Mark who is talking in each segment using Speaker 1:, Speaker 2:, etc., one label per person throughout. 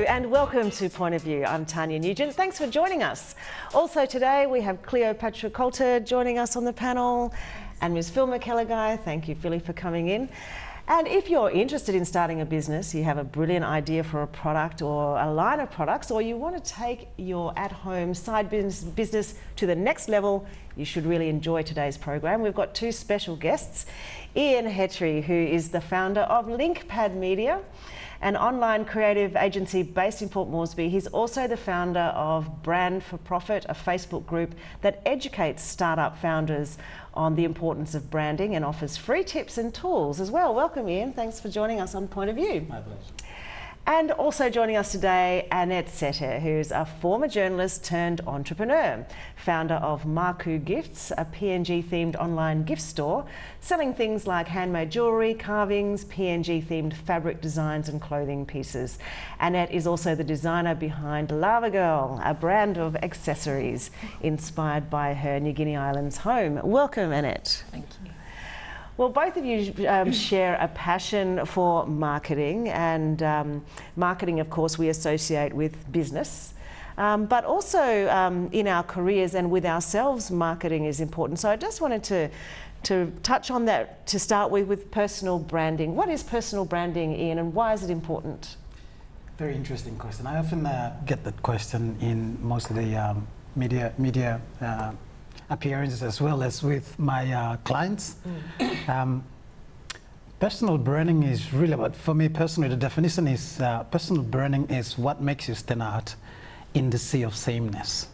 Speaker 1: and welcome to Point of View. I'm Tania Nugent. Thanks for joining us. Also today we have Cleopatra Coulter joining us on the panel and Ms. Philma Cleopatra. Thank you, Philly, for coming in. And if you're interested in starting a business, you have a brilliant idea for a product or a line of products, or you want to take your at-home side business to the next level, you should really enjoy today's program. We've got two special guests. Ian Hetri, who is the founder of LinkPad Media, an online creative agency based in Port Moresby. He's also the founder of Brand for Profit, a Facebook group that educates startup founders on the importance of branding and offers free tips and tools as well. Welcome, Ian. Thanks for joining us on Point of View.
Speaker 2: My pleasure.
Speaker 1: And also joining us today, Annette Sete, who's a former journalist turned entrepreneur, founder of Maku Gifts, a PNG-themed online gift store, selling things like handmade jewellery, carvings, PNG-themed fabric designs and clothing pieces. Annette is also the designer behind Lava Girl, a brand of accessories inspired by her New Guinea Islands home. Welcome, Annette.
Speaker 3: Thank you.
Speaker 1: Well, both of you share a passion for marketing, and marketing, of course, we associate with business, but also in our careers and with ourselves, marketing is important. So I just wanted to touch on that to start with personal branding. What is personal branding, Ian, and why is it important?
Speaker 2: Very interesting question. I often get that question in most of the media appearances, as well as with my clients. Personal branding is really about, for me personally, the definition is personal branding is what makes you stand out in the sea of sameness.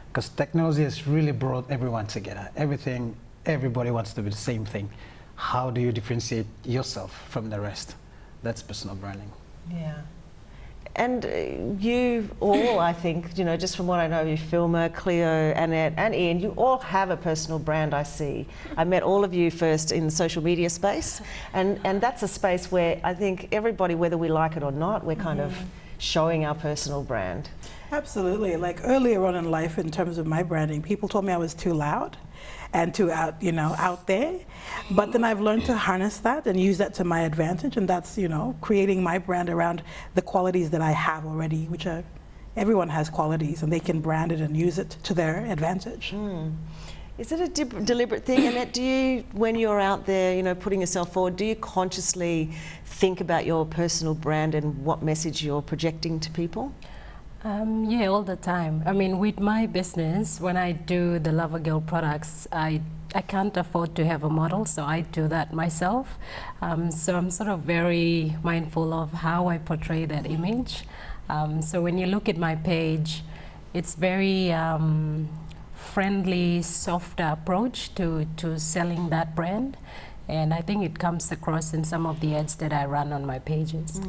Speaker 2: Because technology has really brought everyone together. Everybody wants to be the same thing. How do you differentiate yourself from the rest? That's personal branding.
Speaker 1: Yeah. And you all, I think, you know, just from what I know of you, Philma, Cleo, Annette and Ian, you all have a personal brand, I see. I met all of you first in the social media space, and that's a space where I think everybody, whether we like it or not, we're kind of showing our personal brand.
Speaker 3: Absolutely. Like earlier on in life, in terms of my branding, people told me I was too loud and too out there. But then I've learned to harness that and use that to my advantage, and that's, creating my brand around the qualities that I have already, which everyone has qualities, and they can brand it and use it to their advantage.
Speaker 1: Is it a deliberate thing, Annette? Do you, when you're out there, putting yourself forward, do you consciously think about your personal brand and what message you're projecting to people?
Speaker 4: Yeah, all the time. I mean, with my business, when I do the Lava Girl products, I can't afford to have a model, so I do that myself. So I'm sort of very mindful of how I portray that image. So when you look at my page, it's very friendly, softer approach to selling that brand. And I think it comes across in some of the ads that I run on my pages.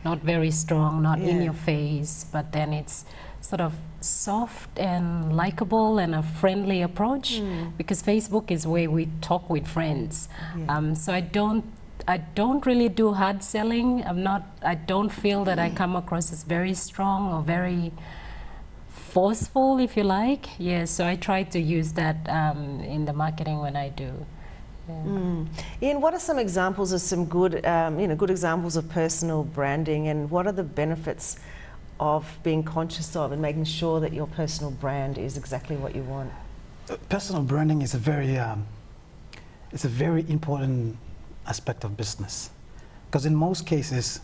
Speaker 4: Not very strong, not in your face, but then it's sort of soft and likable and a friendly approach, because Facebook is where we talk with friends. So I don't really do hard selling. I don't feel that I come across as very strong or very forceful, if you like. Yeah, so I try to use that in the marketing when I do.
Speaker 1: Ian, what are some examples of some good, good examples of personal branding, and what are the benefits of being conscious of and making sure that your personal brand is exactly what you want?
Speaker 2: Personal branding is a very important aspect of business, because in most cases,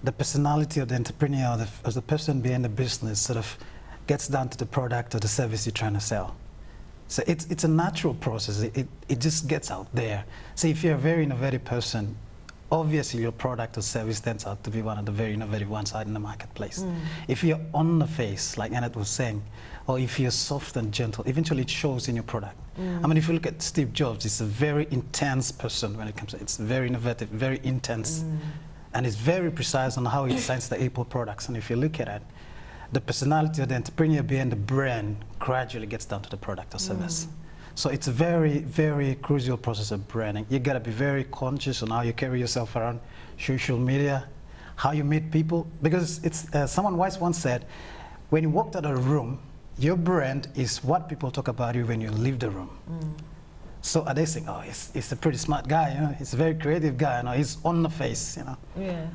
Speaker 2: the personality of the entrepreneur, or the person behind the business, sort of gets down to the product or the service you're trying to sell. So it's a natural process. It just gets out there. So if you're a very innovative person, obviously your product or service turns out to be one of the very innovative ones out in the marketplace. If you're on the face, like Annette was saying, or if you're soft and gentle, eventually it shows in your product. I mean, if you look at Steve Jobs, he's a very intense person when it comes to it. It's very innovative, very intense, and it's very precise on how he designs the Apple products. And if you look at it, the personality of the entrepreneur behind the brand gradually gets down to the product or service. So it's a very, very crucial process of branding. You gotta be very conscious on how you carry yourself around social media, how you meet people, because it's, someone once said, when you walk out of a room, your brand is what people talk about you when you leave the room. So are they saying, oh, he's a pretty smart guy, he's a very creative guy, he's on the face,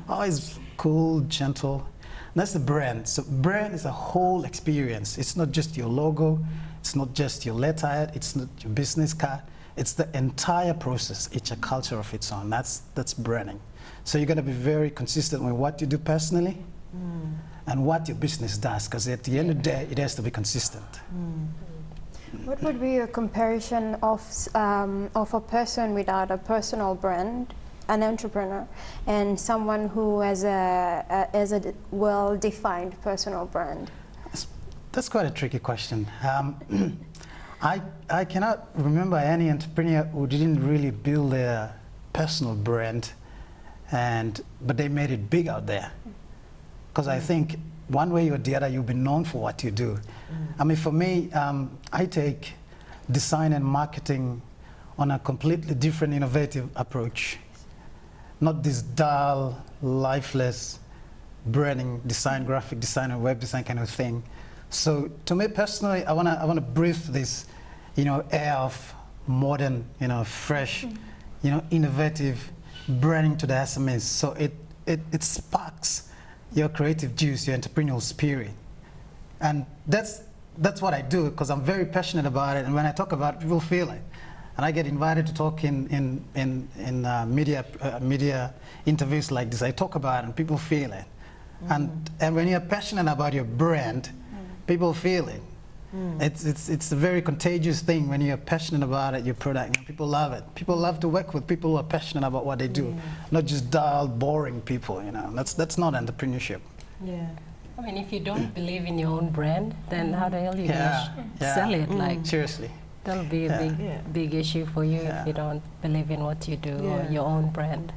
Speaker 2: Oh, he's cool, gentle. That's the brand. So brand is a whole experience. It's not just your logo, it's not just your letterhead, it's not your business card. It's the entire process. It's a culture of its own. That's branding. So you're going to be very consistent with what you do personally and what your business does, because at the end of the day, it has to be consistent.
Speaker 5: What would be a comparison of a person without a personal brand, an entrepreneur, and someone who has a well-defined personal brand?
Speaker 2: That's quite a tricky question. I cannot remember any entrepreneur who didn't really build their personal brand, but they made it big out there. Because I think one way or the other, you'll be known for what you do. I mean, for me, I take design and marketing on a completely different, innovative approach. Not this dull, lifeless branding, design, graphic design, and web design kind of thing. So to me personally, I wanna breathe this, air of modern, fresh, innovative branding to the SMEs. So it sparks your creative juice, your entrepreneurial spirit, and that's what I do, because I'm very passionate about it. And when I talk about it, people feel it. And I get invited to talk in media interviews like this. I talk about it, and people feel it. And when you're passionate about your brand, people feel it. It's a very contagious thing when you're passionate about it, your product. People love it. People love to work with people who are passionate about what they do, not just dull, boring people. That's not entrepreneurship.
Speaker 1: Yeah.
Speaker 4: I mean, if you don't believe in your own brand, then how the hell are you gonna sell it? Like,
Speaker 2: seriously.
Speaker 4: That'll be a big issue for you if you don't believe in what you do or your own brand.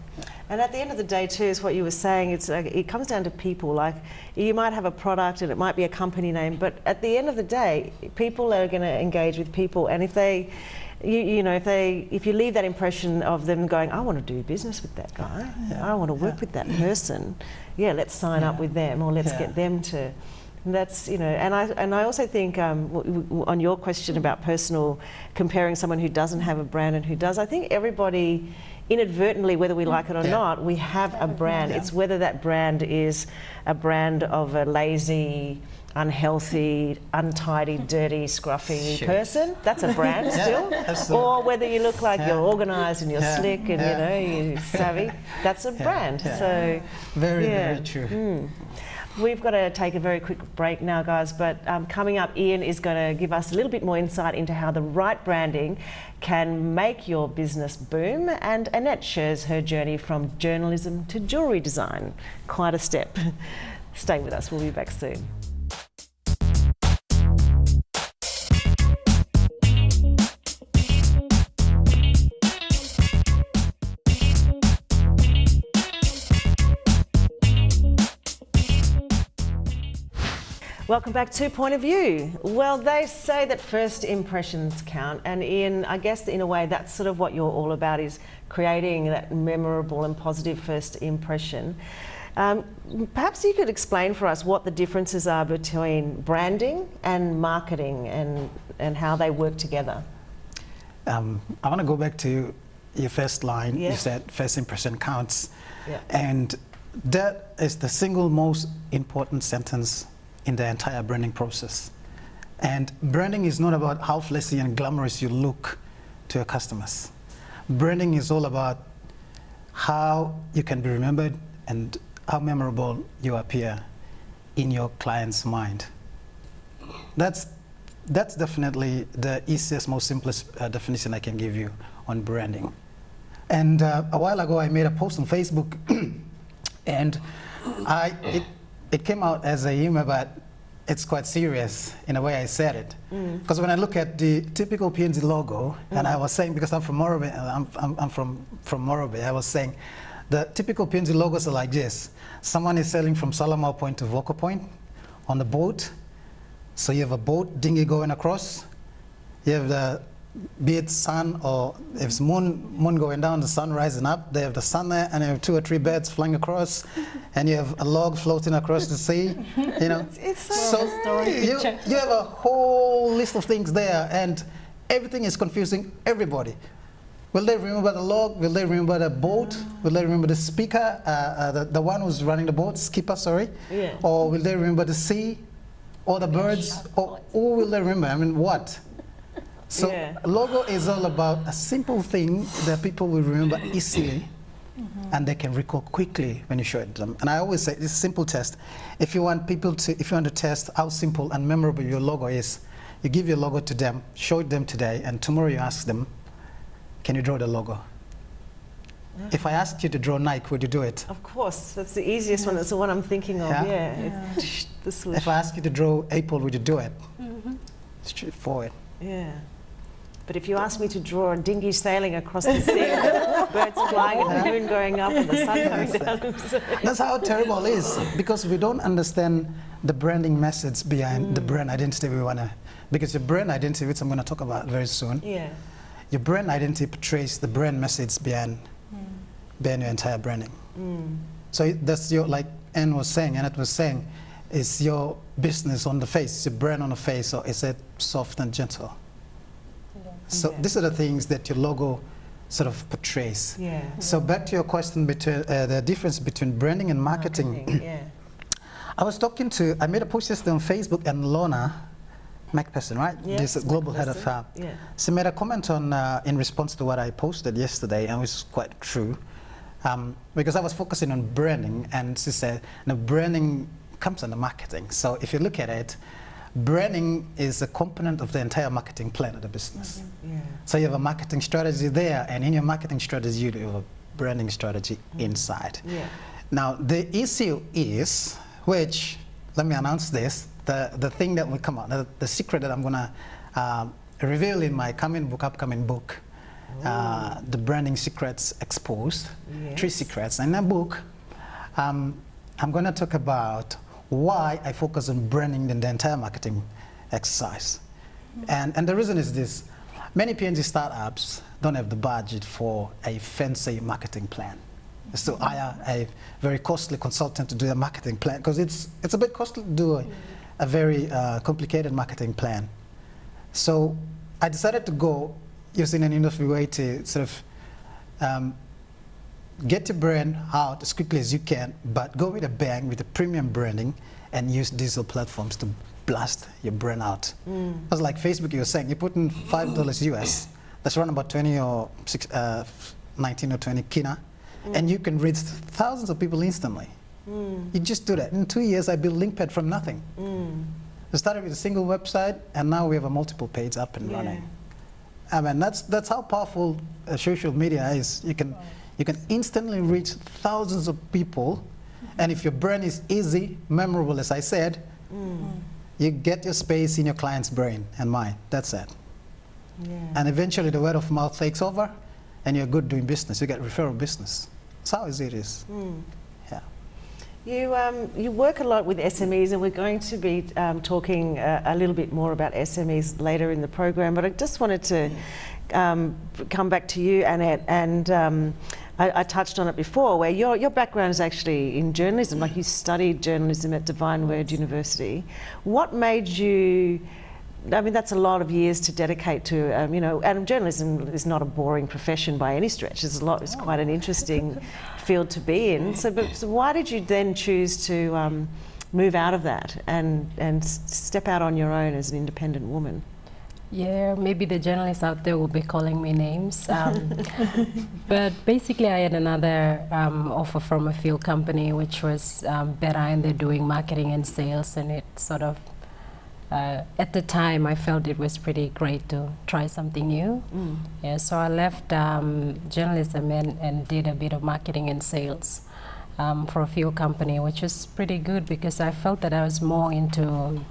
Speaker 1: And at the end of the day too, is what you were saying, it's like, it comes down to people. Like, you might have a product and it might be a company name, but at the end of the day, people are going to engage with people. And if they, if you leave that impression of them going, I want to do business with that guy, I want to work with that person, let's sign up with them, or let's get them to. That's, and I also think on your question about personal, comparing someone who doesn't have a brand and who does, I think everybody inadvertently, whether we like it or not, we have a brand. It's whether that brand is a brand of a lazy, unhealthy, untidy, dirty, scruffy person. That's a brand still. Or whether you look like you're organised and you're slick and you're savvy. That's a brand. So
Speaker 2: very true.
Speaker 1: We've got to take a very quick break now, guys, but coming up, Ian is going to give us a little bit more insight into how the right branding can make your business boom, and Annette shares her journey from journalism to jewellery design. Quite a step. Stay with us, we'll be back soon. Welcome back to Point of View. Well, they say that first impressions count, and Ian, I guess in a way that's sort of what you're all about, is creating that memorable and positive first impression. Perhaps you could explain for us what the differences are between branding and marketing and how they work together.
Speaker 2: I want to go back to your first line. You said first impression counts, and that is the single most important sentence in the entire branding process. And branding is not about how flashy and glamorous you look to your customers. Branding is all about how you can be remembered and how memorable you appear in your client's mind. That's definitely the easiest, most simplest definition I can give you on branding. And a while ago I made a post on Facebook and it came out as a humor, but it's quite serious in the way I said it. Because when I look at the typical PNG logo, and I was saying, because I'm from Morobe, I'm from Morobe, I was saying the typical PNG logos are like this. Someone is sailing from Salamau Point to Voco Point on the boat. So you have a boat dinghy going across. You have the, be it sun or if it's moon going down, the sun rising up, they have the sun there, and you have 2 or 3 birds flying across, and you have a log floating across the sea.
Speaker 1: It's so
Speaker 2: you have a whole list of things there, and everything is confusing everybody. Will they remember the log? Will they remember the boat? Will they remember the speaker, the one who's running the boat, skipper, sorry?
Speaker 1: Yeah.
Speaker 2: Or will they remember the sea? Or the birds? Or who will they remember? I mean, what? So
Speaker 1: Yeah.
Speaker 2: logo is all about a simple thing that people will remember easily, and they can recall quickly when you show it to them. And I always say, it's a simple test. If you want to test how simple and memorable your logo is, you give your logo to them, show it them today, and tomorrow you ask them, can you draw the logo? If I asked you to draw Nike, would you do it?
Speaker 1: Of course, that's the easiest one. That's the one I'm thinking of.
Speaker 2: Yeah?
Speaker 1: The swoosh.
Speaker 2: If I asked you to draw April, would you do it? Straightforward.
Speaker 1: Yeah. But if you ask me to draw a dinghy sailing across the sea, birds flying and the moon going up and the sun coming down.
Speaker 2: That's how terrible it is, because we don't understand the branding message behind the brand identity we want to, because your brand identity, which I'm going to talk about very soon,
Speaker 1: Yeah.
Speaker 2: your brand identity portrays the brand message behind your entire branding. So that's your, like Annette was saying, is your business on the face, it's your brand on the face, or is it soft and gentle? So these are the things that your logo sort of portrays.
Speaker 1: Yeah.
Speaker 2: So back to your question between the difference between branding and marketing.
Speaker 1: Yeah.
Speaker 2: I made a post yesterday on Facebook, and Lorna McPherson, right?
Speaker 1: Yes,
Speaker 2: This global head of
Speaker 1: yeah.
Speaker 2: she made a comment on in response to what I posted yesterday, and which is quite true, because I was focusing on branding, and she said, no, branding comes under marketing. So if you look at it, branding is a component of the entire marketing plan of the business.
Speaker 1: Yeah.
Speaker 2: So you have a marketing strategy there, and in your marketing strategy, you have a branding strategy inside.
Speaker 1: Yeah.
Speaker 2: Now, the issue is, which, let me announce this, the thing that will come out, the secret that I'm going to reveal in my upcoming book, The Branding Secrets Exposed,
Speaker 1: Yes.
Speaker 2: 3 secrets. In that book, I'm going to talk about why I focus on branding in the entire marketing exercise. And the reason is this: many PNG startups don't have the budget for a fancy marketing plan. So hire a very costly consultant to do a marketing plan, because it's a bit costly to do a very complicated marketing plan. So I decided to go using an industry way to sort of get your brand out as quickly as you can, but go with a bang with a premium branding and use digital platforms to blast your brand out. It's like Facebook, you were saying, you put in $5 US, that's around about 20 or 19 or 20 kina, and you can reach thousands of people instantly. You just do that. In 2 years, I built LinkPad from nothing. We started with a single website, and now we have a multiple page up and running. I mean, that's how powerful social media is. You can instantly reach thousands of people, and if your brand is easy, memorable, as I said, you get your space in your client's brain and mind. That's it.
Speaker 1: Yeah.
Speaker 2: And eventually the word of mouth takes over, and you're good doing business. You get referral business. That's how easy it is. Yeah.
Speaker 1: You work a lot with SMEs, and we're going to be talking a little bit more about SMEs later in the program, but I just wanted to come back to you, Annette, and I touched on it before, where your background is actually in journalism, like you studied journalism at Divine Word University. What made you, I mean, that's a lot of years to dedicate to, you know, and journalism is not a boring profession by any stretch. It's quite an interesting field to be in. So why did you then choose to move out of that and step out on your own as an independent woman?
Speaker 4: Yeah, maybe the journalists out there will be calling me names. But basically I had another offer from a field company which was better, and they're doing marketing and sales, and it sort of, at the time I felt it was pretty great to try something new. Yeah, so I left journalism and did a bit of marketing and sales for a field company, which was pretty good because I felt that I was more into,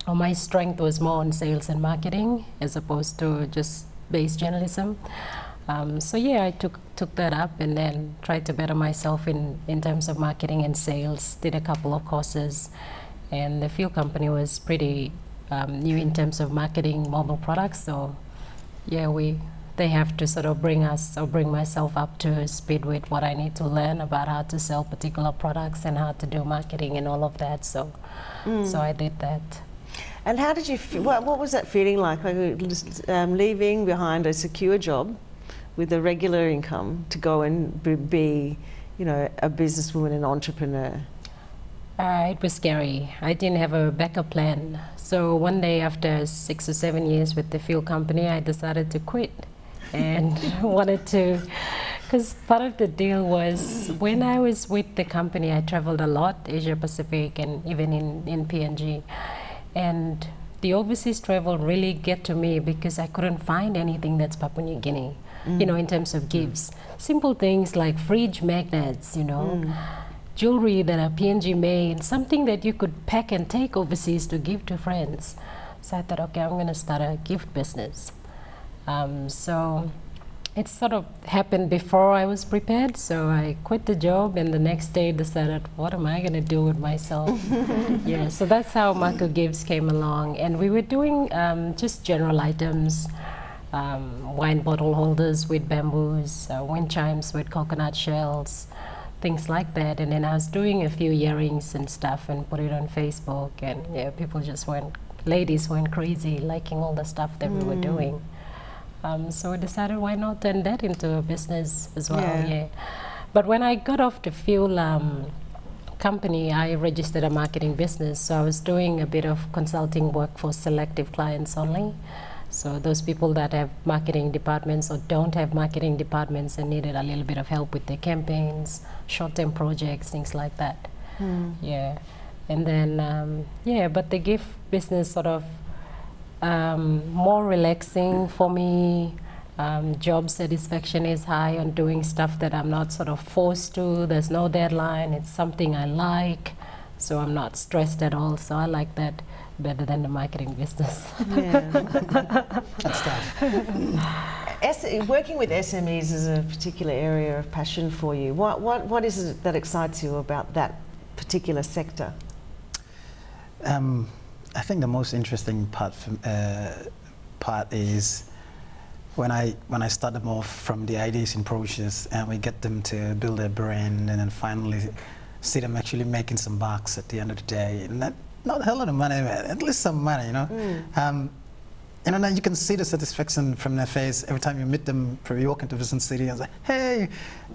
Speaker 4: or my strength was more on sales and marketing as opposed to just base journalism. So yeah, I took that up and then tried to better myself in terms of marketing and sales, did a couple of courses, and the field company was pretty new in terms of marketing mobile products. So yeah, they have to sort of bring us, or bring myself up to speed with what I need to learn about how to sell particular products and how to do marketing and all of that. So I did that.
Speaker 1: And how did you, what was that feeling like just, leaving behind a secure job with a regular income to go and be, you know, a businesswoman and entrepreneur?
Speaker 4: It was scary. I didn't have a backup plan. So one day after 6 or 7 years with the fuel company, I decided to quit and wanted to, because part of the deal was when I was with the company, I traveled a lot, Asia Pacific and even in PNG. And the overseas travel really get to me because I couldn't find anything that's Papua New Guinea, you know, in terms of gifts. Simple things like fridge magnets, you know, jewelry that are PNG made, something that you could pack and take overseas to give to friends. So I thought, okay, I'm going to start a gift business. So it sort of happened before I was prepared. So I quit the job and the next day decided, what am I going to do with myself? Yeah, so that's how Maku Gifts came along. And we were doing just general items, wine bottle holders with bamboos, wind chimes with coconut shells, things like that. And then I was doing a few earrings and stuff and put it on Facebook, and yeah, people just ladies went crazy liking all the stuff that we were doing. So I decided, why not turn that into a business as well? Yeah. But when I got off the fuel company, I registered a marketing business. So I was doing a bit of consulting work for selective clients only. So those people that have marketing departments or don't have marketing departments and needed a little bit of help with their campaigns, short-term projects, things like that. Yeah. And then, yeah, but the gift business sort of more relaxing for me. Job satisfaction is high on doing stuff that I'm not sort of forced to. There's no deadline. It's something I like. So I'm not stressed at all. So I like that better than the marketing business.
Speaker 1: Yeah.
Speaker 2: That's tough.
Speaker 1: Working with SMEs is a particular area of passion for you. What is it that excites you about that particular sector?
Speaker 2: I think the most interesting part is when I start them off from the ideas in process and we get them to build a brand, and then finally see them actually making some bucks at the end of the day. And that, not a hell of money, at least some money, you know. And then you can see the satisfaction from their face every time you meet them. You walk into Vision City and say, hey,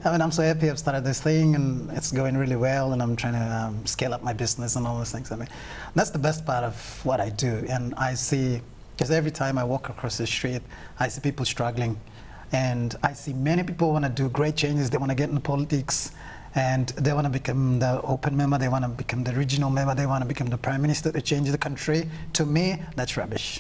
Speaker 2: I mean, I'm so happy I've started this thing and it's going really well and I'm trying to scale up my business and all those things. I mean, that's the best part of what I do. And I see, because every time I walk across the street, I see people struggling. And I see many people want to do great changes. They want to get into politics. And they want to become the open member, they want to become the regional member, they want to become the prime minister to change the country. To me, that's rubbish.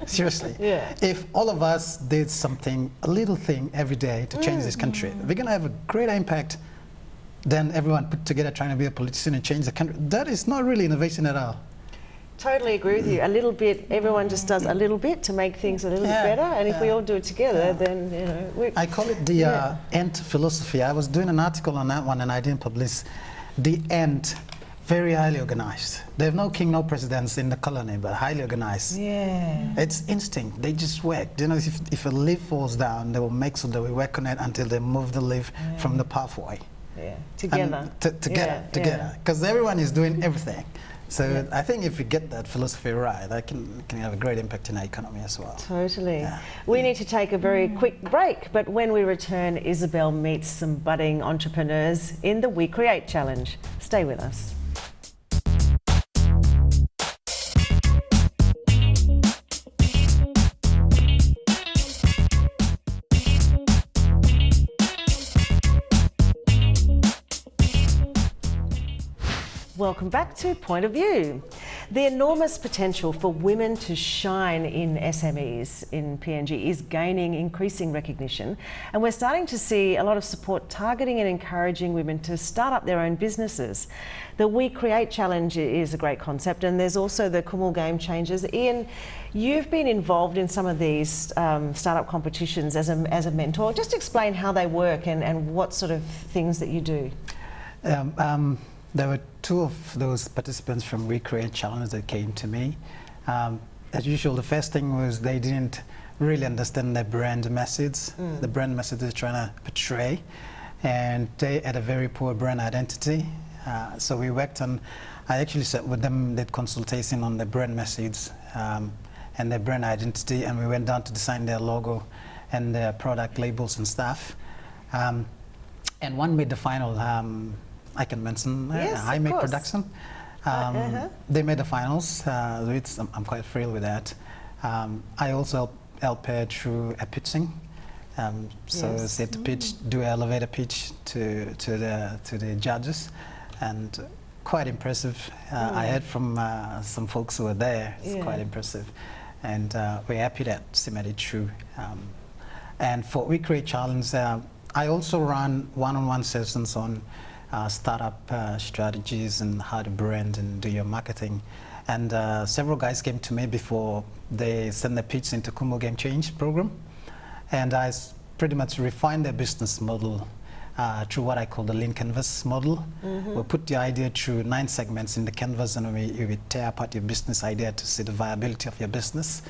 Speaker 2: Seriously.
Speaker 1: Yeah.
Speaker 2: If all of us did something, a little thing every day to change this country, we're going to have a greater impact than everyone put together trying to be a politician and change the country. That is not really innovation at all.
Speaker 1: Totally agree with you. A little bit, everyone just does a little bit to make things a little bit better, and if we all do it together, then, you know...
Speaker 2: I call it the Ant philosophy. I was doing an article on that one and I didn't publish. The Ant, very highly organized. They have no king, no presidents in the colony, but highly organized.
Speaker 1: Yeah.
Speaker 2: It's instinct. They just work. You know, if a leaf falls down, they will make sure they will work on it until they move the leaf from the pathway.
Speaker 1: Yeah, together.
Speaker 2: Together. Because everyone is doing everything. So I think if we get that philosophy right, that can have a great impact in our economy as well.
Speaker 1: Totally. Yeah. We need to take a very quick break, but when we return, Isabel meets some budding entrepreneurs in the We Create Challenge. Stay with us. Welcome back to Point of View. The enormous potential for women to shine in SMEs in PNG is gaining increasing recognition, and we're starting to see a lot of support targeting and encouraging women to start up their own businesses. The We Create Challenge is a great concept, and there's also the Kumul Game Changers. Ian, you've been involved in some of these startup competitions as a mentor. Just explain how they work and what sort of things that you do.
Speaker 2: There were two of those participants from We Create Challenge that came to me. As usual, the first thing was they didn't really understand their brand message, the brand message they're trying to portray, and they had a very poor brand identity. So we worked on, I actually sat with them, did consultation on their brand message and their brand identity, and we went down to design their logo. and their product labels and stuff. And one made the final. I can mention
Speaker 1: Yes,
Speaker 2: I
Speaker 1: of
Speaker 2: Make
Speaker 1: course.
Speaker 2: Production. They made the finals, which I'm quite thrilled with that. I also helped her through a pitching. So
Speaker 1: Yes.
Speaker 2: she had to pitch, do an elevator pitch to the judges, and quite impressive. I heard from some folks who were there. It's quite impressive, and we're happy that she made it through. And for We Create Challenge, I also run one-on-one sessions on startup strategies and how to brand and do your marketing. And several guys came to me before they sent their pitch into Kumo Game Change program. And I pretty much refined their business model through what I call the lean canvas model. We put the idea through 9 segments in the canvas, and we tear apart your business idea to see the viability of your business.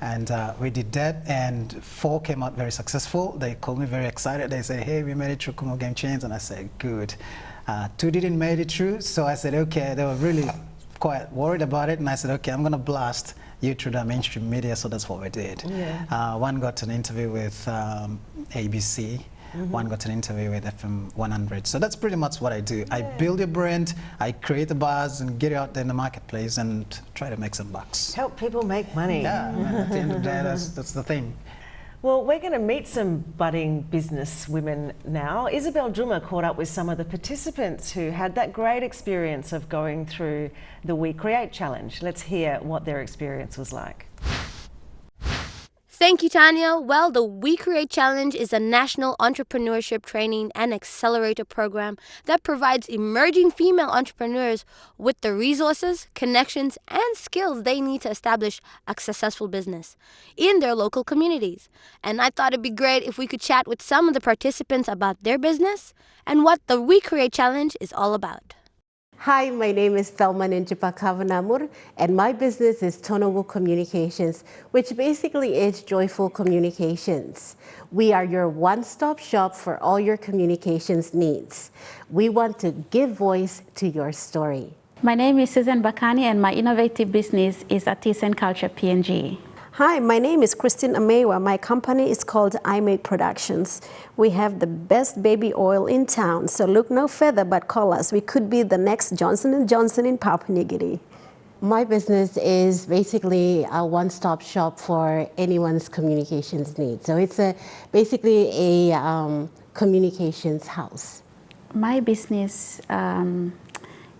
Speaker 2: And we did that, and 4 came out very successful. They called me very excited. They said, hey, we made it through Kumo Game Change. And I said, good. 2 didn't make it through, so I said, okay. They were really quite worried about it, and I said, okay, I'm going to blast you through the mainstream media, so that's what we did. One got an interview with ABC, one got an interview with FM 100. So that's pretty much what I do. I build a brand, I create a buzz, and get it out there in the marketplace and try to make some bucks.
Speaker 1: Help people make money.
Speaker 2: Yeah, and at the end of the day, that's the thing.
Speaker 1: Well, we're going to meet some budding business women now. Isabel Juma caught up with some of the participants who had that great experience of going through the We Create Challenge. Let's hear what their experience was like.
Speaker 6: Thank you, Tania. Well, the We Create Challenge is a national entrepreneurship training and accelerator program that provides emerging female entrepreneurs with the resources, connections, and skills they need to establish a successful business in their local communities. And I thought it'd be great if we could chat with some of the participants about their business and what the We Create Challenge is all about.
Speaker 7: Hi, my name is Philma and and my business is Tonowu Communications, which basically is joyful communications. We are your one-stop shop for all your communications needs. We want to give voice to your story.
Speaker 8: My name is Susan Bakani, and my innovative business is Artists and Culture PNG.
Speaker 9: Hi, my name is Christine Amewa. My company is called I Make Productions. We have the best baby oil in town, so look no further but call us. We could be the next Johnson & Johnson in Papua New Guinea.
Speaker 7: My business is basically a one-stop shop for anyone's communications needs. So it's basically a communications house.
Speaker 8: My business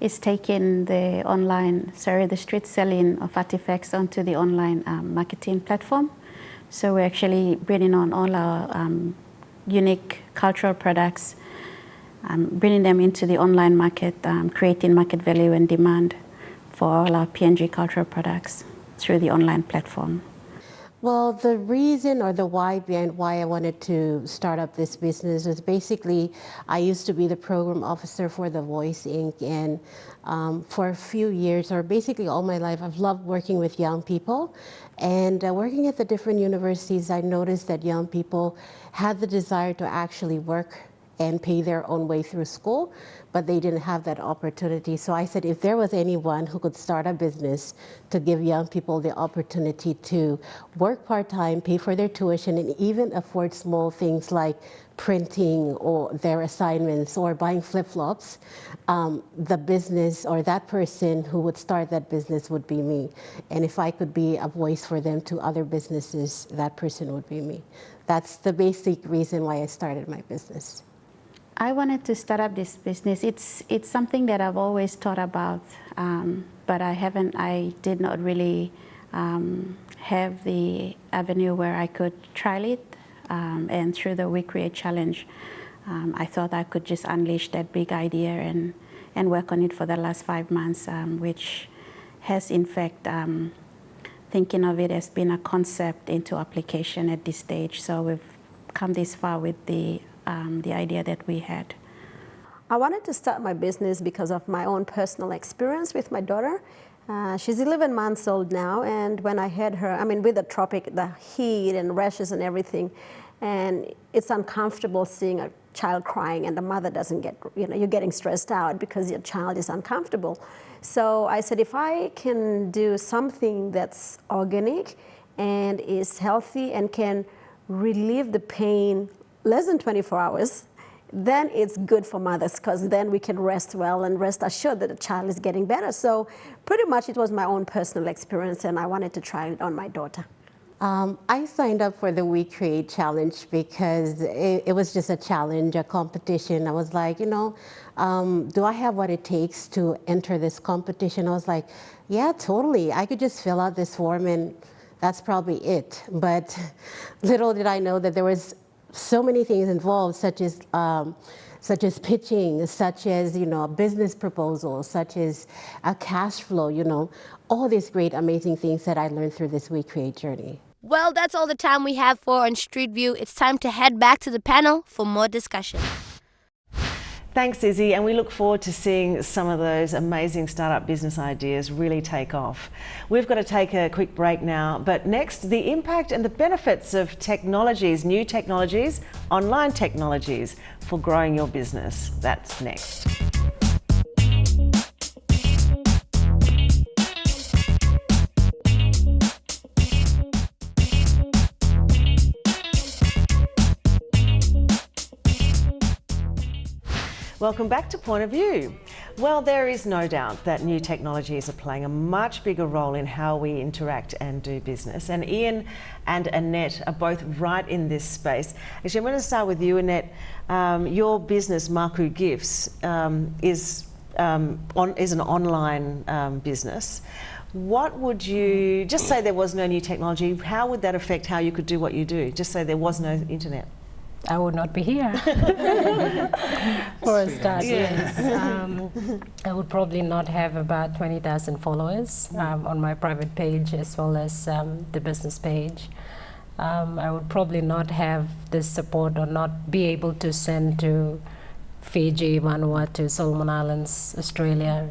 Speaker 8: is taking the street selling of artifacts onto the online marketing platform. So we're actually bringing on all our unique cultural products, bringing them into the online market, creating market value and demand for all our PNG cultural products through the online platform.
Speaker 7: Well, the reason or the why behind why I wanted to start up this business was basically I used to be the program officer for The Voice Inc. and for a few years, or basically all my life, I've loved working with young people. And working at the different universities, I noticed that young people had the desire to actually work and pay their own way through school, but they didn't have that opportunity. So I said, if there was anyone who could start a business to give young people the opportunity to work part-time, pay for their tuition, and even afford small things like printing or their assignments or buying flip-flops, the business or that person who would start that business would be me. And if I could be a voice for them to other businesses, that person would be me. That's the basic reason why I started my business.
Speaker 8: I wanted to start up this business. It's something that I've always thought about, but I did not really have the avenue where I could trial it. And through the We Create Challenge, I thought I could just unleash that big idea and work on it for the last 5 months, which has in fact, thinking of it as being a concept into application at this stage. So we've come this far with the idea that we had.
Speaker 9: I wanted to start my business because of my own personal experience with my daughter. She's 11 months old now, and when I had her, I mean, with the tropic, the heat and rashes and everything, and it's uncomfortable seeing a child crying and the mother doesn't get, you're getting stressed out because your child is uncomfortable. So I said, if I can do something that's organic and is healthy and can relieve the pain less than 24 hours, then it's good for mothers because then we can rest well and rest assured that the child is getting better. So pretty much it was my own personal experience, and I wanted to try it on my daughter.
Speaker 7: I signed up for the We Create Challenge because it was just a challenge, a competition. I was like, do I have what it takes to enter this competition? I was like, yeah, totally. I could just fill out this form and that's probably it. But little did I know that there was so many things involved, such as pitching, such as, a business proposal, such as a cash flow, all these great, amazing things that I learned through this We Create journey.
Speaker 6: Well, that's all the time we have for on Street View. It's time to head back to the panel for more discussion.
Speaker 1: Thanks, Izzy, and we look forward to seeing some of those amazing startup business ideas really take off. We've got to take a quick break now, but next, the impact and the benefits of technologies, new technologies, online technologies for growing your business. That's next. Welcome back to Point of View. Well, there is no doubt that new technologies are playing a much bigger role in how we interact and do business. And Ian and Annette are both right in this space. Actually, I'm going to start with you, Annette. Your business, Maku Gifts, is an online business. What would you, just say there was no new technology, how would that affect how you could do what you do? Just say there was no internet.
Speaker 4: I would not be here. For a start, yes. I would probably not have about 20,000 followers on my private page as well as the business page. I would probably not have this support or not be able to send to Fiji, Vanuatu, Solomon Islands, Australia.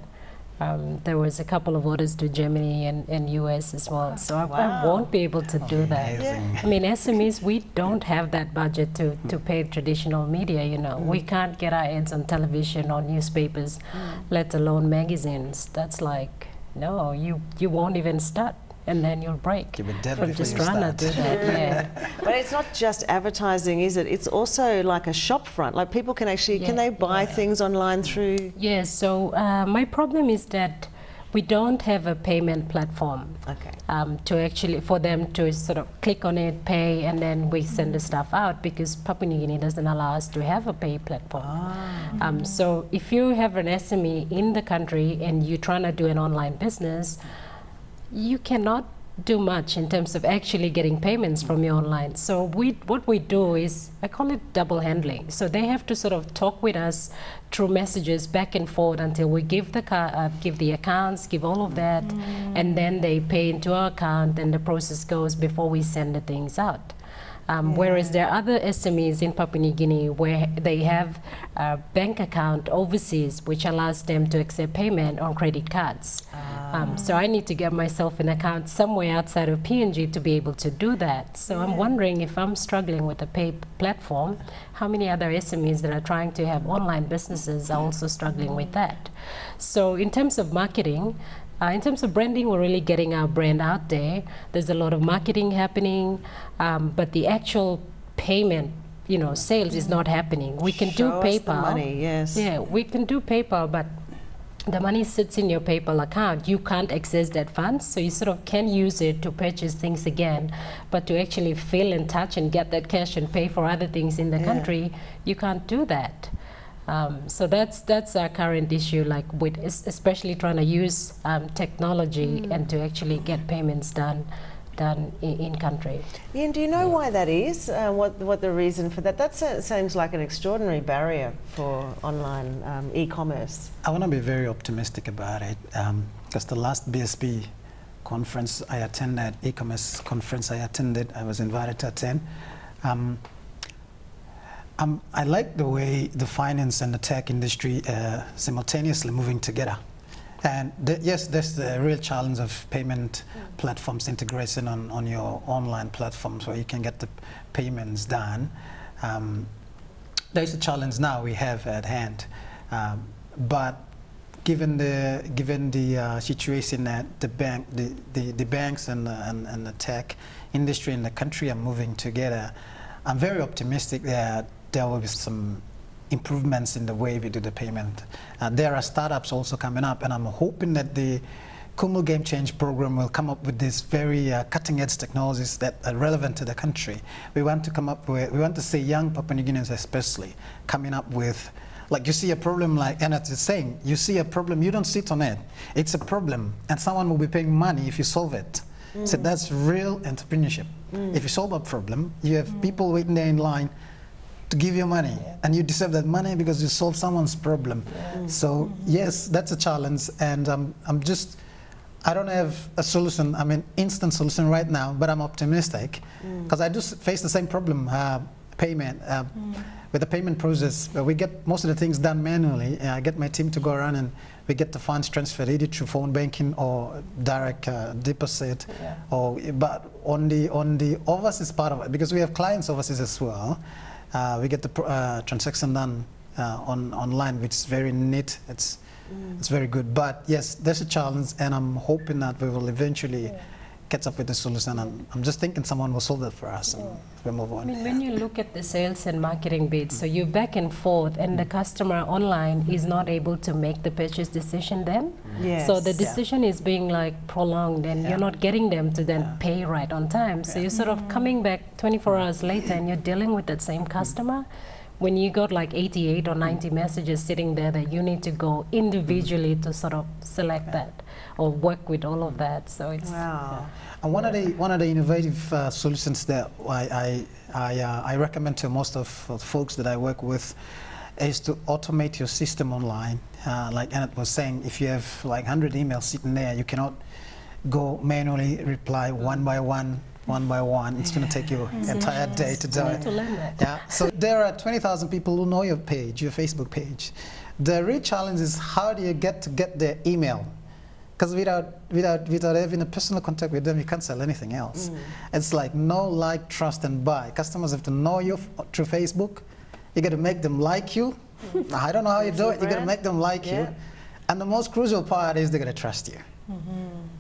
Speaker 4: There was a couple of orders to Germany and US as well. So I won't be able to do that. Yeah. I mean, SMEs, we don't have that budget to pay traditional media, We can't get our ads on television or newspapers, let alone magazines. That's like, no, you won't even start. And then you'll break from just trying to do that. Yeah.
Speaker 1: But it's not just advertising, is it? It's also like a shop front. Like people can actually, can they buy things online through?
Speaker 4: Yes, so my problem is that we don't have a payment platform to actually, for them to sort of click on it, pay, and then we send the stuff out because Papua New Guinea doesn't allow us to have a pay platform. So if you have an SME in the country and you're trying to do an online business, you cannot do much in terms of actually getting payments from your online. So what we do is, I call it double handling. So they have to sort of talk with us through messages back and forth until we give the accounts, give all of that, and then they pay into our account and the process goes before we send the things out. Whereas there are other SMEs in Papua New Guinea where they have a bank account overseas which allows them to accept payment on credit cards. So I need to get myself an account somewhere outside of PNG to be able to do that. So I'm wondering if I'm struggling with a pay platform, how many other SMEs that are trying to have online businesses are also struggling with that. So in terms of marketing, in terms of branding, we're really getting our brand out there. There's a lot of marketing happening, but the actual payment, sales is not happening. We can do PayPal.
Speaker 1: The money, yes.
Speaker 4: Yeah, we can do PayPal, but the money sits in your PayPal account. You can't access that funds, so you sort of can use it to purchase things again, but to actually feel and touch and get that cash and pay for other things in the country, you can't do that. So that's our current issue, like with especially trying to use technology and to actually get payments done in country.
Speaker 1: Ian, do you know why that is? What the reason for that? That seems like an extraordinary barrier for online e-commerce. I
Speaker 2: want to be very optimistic about it because the last BSP conference I attended, e-commerce conference I attended, I was invited to attend. I like the way the finance and the tech industry simultaneously moving together. And yes, there's the real challenge of payment platforms integration on your online platforms where you can get the payments done. There's a challenge now we have at hand. But given the situation that the banks and the tech industry in the country are moving together, I'm very optimistic that there will be some improvements in the way we do the payment. There are startups also coming up, and I'm hoping that the Kumu Game Change program will come up with these very cutting-edge technologies that are relevant to the country. We want to see young Papua New Guineans especially coming up with, like you see a problem, like Annette is saying, you see a problem, you don't sit on it. It's a problem, and someone will be paying money if you solve it. So that's real entrepreneurship. If you solve a problem, you have people waiting there in line to give you money, and you deserve that money because you solved someone's problem. So yes, that's a challenge, and I don't have a solution, I mean instant solution right now, but I'm optimistic because I do face the same problem, payment. With the payment process, we get most of the things done manually. I get my team to go around and we get the funds transferred either through phone banking or direct deposit. But on the overseas part of it, because we have clients overseas as well, we get the transaction done online, which is very neat. It's very good. But yes, there's a challenge, and I'm hoping that we will eventually catch up with the solution. I'm just thinking someone will solve that for us and we'll move on.
Speaker 4: I mean, when you look at the sales and marketing bits, so you're back and forth, and the customer online is not able to make the purchase decision then. So the decision is being like prolonged, and you're not getting them to then pay right on time. So you're sort of coming back 24 hours later, and you're dealing with that same customer. When you got like 88 or 90 messages sitting there that you need to go individually to sort of select that or work with all of that, so it's
Speaker 2: And one of the innovative solutions that I recommend to most of the folks that I work with is to automate your system online. Like Annette was saying, if you have like 100 emails sitting there, you cannot go manually reply one by one. It's going to take you an entire day to do it. So there are 20,000 people who know your page, your Facebook page. The real challenge is how do you get their email? Because without having a personal contact with them, you can't sell anything else. It's like know, like, trust, and buy. Customers have to know you through Facebook. You got to make them like you. I don't know how you do it. You got to make them like you. And the most crucial part is they're going to trust you.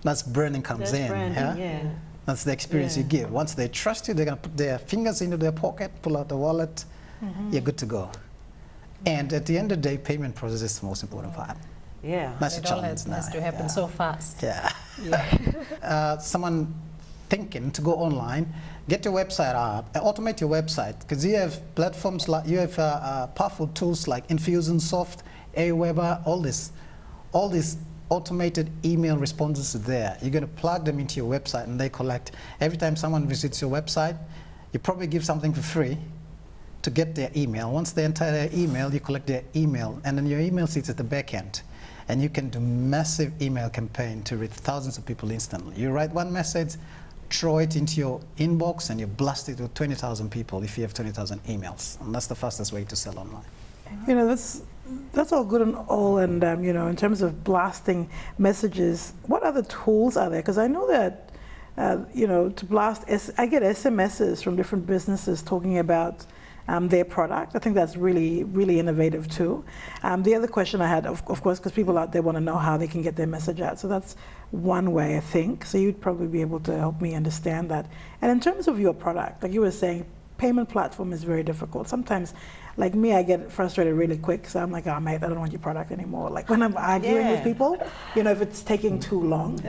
Speaker 2: That's branding comes in. That's the experience you give. Once they trust you, they're going to put their fingers into their pocket, pull out the wallet, you're good to go. And at the end of the day, payment process is the most important part. That's a challenge now.
Speaker 4: It has to happen so fast.
Speaker 2: Someone thinking to go online, get your website up, automate your website, because you have platforms like, you have powerful tools like Infusionsoft, Aweber, all these automated email responses are there. You're going to plug them into your website, and they collect. Every time someone visits your website, you probably give something for free to get their email. Once they enter their email, you collect their email, and then your email sits at the back end. And you can do massive email campaign to reach thousands of people instantly. You write one message, throw it into your inbox, and you blast it with 20,000 people if you have 20,000 emails. And that's the fastest way to sell online.
Speaker 3: You know, that's all good and all, and you know, in terms of blasting messages, what other tools are there? Because I know that, you know, to blast, I get SMSs from different businesses talking about their product. I think that's really, really innovative too. The other question I had, of course, because people out there want to know how they can get their message out. So that's one way, I think. So you'd probably be able to help me understand that. And in terms of your product, like you were saying, payment platform is very difficult. Sometimes, like me, I get frustrated really quick. So I'm like, oh, mate, I don't want your product anymore. Like when I'm arguing with people, you know, if it's taking too long,